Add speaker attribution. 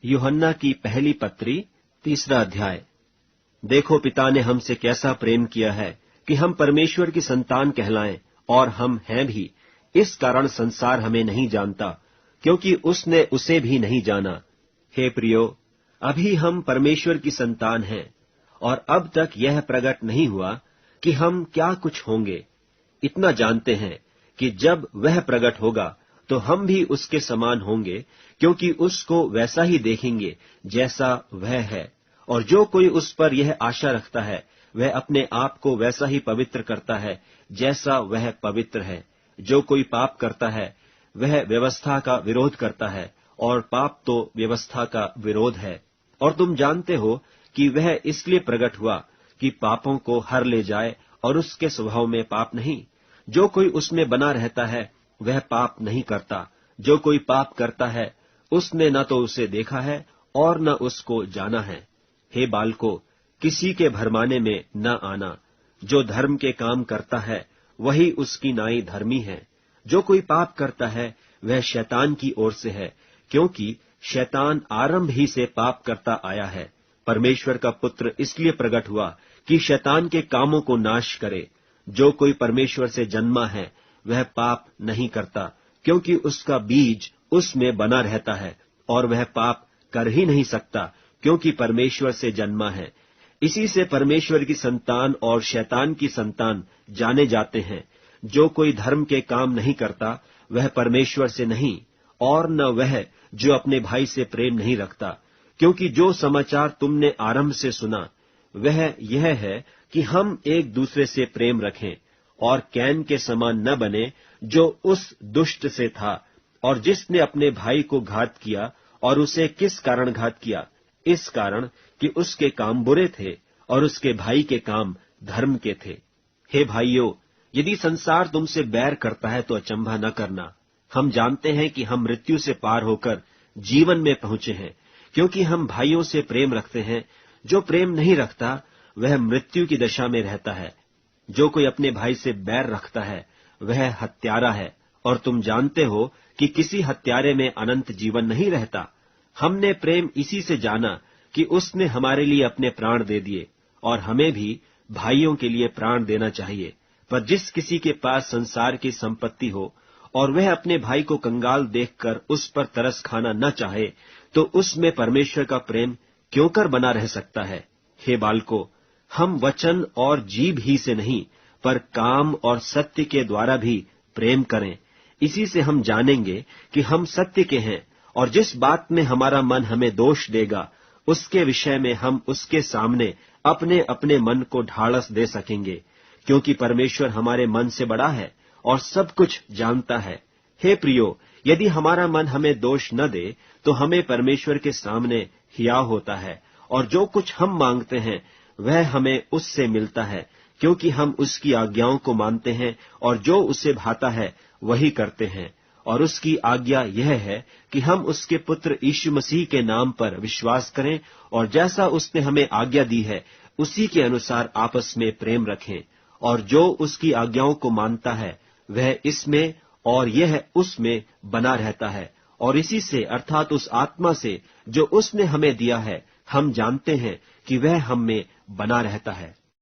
Speaker 1: यूहन्ना की पहली पत्री 3 अध्याय। देखो, पिता ने हमसे कैसा प्रेम किया है कि हम परमेश्वर की संतान कहलाएं, और हम हैं भी। इस कारण संसार हमें नहीं जानता, क्योंकि उसने उसे भी नहीं जाना। हे प्रियो, अभी हम परमेश्वर की संतान हैं, और अब तक यह प्रकट नहीं हुआ कि हम क्या कुछ होंगे। इतना जानते हैं कि जब वह प्रकट होगा तो हम भी उसके समान होंगे, क्योंकि उसको वैसा ही देखेंगे जैसा वह है। और जो कोई उस पर यह आशा रखता है, वह अपने आप को वैसा ही पवित्र करता है जैसा वह पवित्र है। जो कोई पाप करता है, वह व्यवस्था का विरोध करता है, और पाप तो व्यवस्था का विरोध है। और तुम जानते हो कि वह इसलिए प्रकट हुआ कि पापों को हर ले जाए, और उसके स्वभाव में पाप नहीं। जो कोई उसमें बना रहता है, वह पाप नहीं करता। जो कोई पाप करता है, उसने न तो उसे देखा है और न उसको जाना है। हे बालकों, किसी के भरमाने में न आना। जो धर्म के काम करता है, वही उसकी नाई धर्मी है। जो कोई पाप करता है, वह शैतान की ओर से है, क्योंकि शैतान आरंभ ही से पाप करता आया है। परमेश्वर का पुत्र इसलिए प्रकट हुआ कि शैतान के कामों को नाश करे। जो कोई परमेश्वर से जन्मा है, वह पाप नहीं करता, क्योंकि उसका बीज उसमें बना रहता है, और वह पाप कर ही नहीं सकता, क्योंकि परमेश्वर से जन्मा है। इसी से परमेश्वर की संतान और शैतान की संतान जाने जाते हैं। जो कोई धर्म के काम नहीं करता, वह परमेश्वर से नहीं, और न वह जो अपने भाई से प्रेम नहीं रखता। क्योंकि जो समाचार तुमने आरंभ से सुना, वह यह है कि हम एक दूसरे से प्रेम रखें, और कैन के समान न बने, जो उस दुष्ट से था, और जिसने अपने भाई को घात किया। और उसे किस कारण घात किया? इस कारण कि उसके काम बुरे थे, और उसके भाई के काम धर्म के थे। हे भाइयों, यदि संसार तुमसे बैर करता है तो अचंभा न करना। हम जानते हैं कि हम मृत्यु से पार होकर जीवन में पहुंचे हैं, क्योंकि हम भाइयों से प्रेम रखते हैं। जो प्रेम नहीं रखता, वह मृत्यु की दशा में रहता है। जो कोई अपने भाई से बैर रखता है, वह हत्यारा है, और तुम जानते हो कि किसी हत्यारे में अनंत जीवन नहीं रहता। हमने प्रेम इसी से जाना कि उसने हमारे लिए अपने प्राण दे दिए, और हमें भी भाइयों के लिए प्राण देना चाहिए। पर जिस किसी के पास संसार की संपत्ति हो, और वह अपने भाई को कंगाल देखकर उस पर तरस खाना न चाहे, तो उसमें परमेश्वर का प्रेम क्यों कर बना रह सकता है? हे बालकों, हम वचन और जीभ ही से नहीं, पर काम और सत्य के द्वारा भी प्रेम करें। इसी से हम जानेंगे कि हम सत्य के हैं, और जिस बात में हमारा मन हमें दोष देगा, उसके विषय में हम उसके सामने अपने अपने मन को ढाढ़स दे सकेंगे, क्योंकि परमेश्वर हमारे मन से बड़ा है और सब कुछ जानता है। हे प्रियो, यदि हमारा मन हमें दोष न दे, तो हमें परमेश्वर के सामने हियाव होता है, और जो कुछ हम मांगते हैं वह हमें उससे मिलता है, क्योंकि हम उसकी आज्ञाओं को मानते हैं, और जो उसे भाता है वही करते हैं। और उसकी आज्ञा यह है कि हम उसके पुत्र यीशु मसीह के नाम पर विश्वास करें, और जैसा उसने हमें आज्ञा दी है, उसी के अनुसार आपस में प्रेम रखें। और जो उसकी आज्ञाओं को मानता है, वह इसमें और यह उसमें बना रहता है। और इसी से, अर्थात उस आत्मा से जो उसने हमें दिया है, हम जानते हैं कि वह हम में बना रहता है।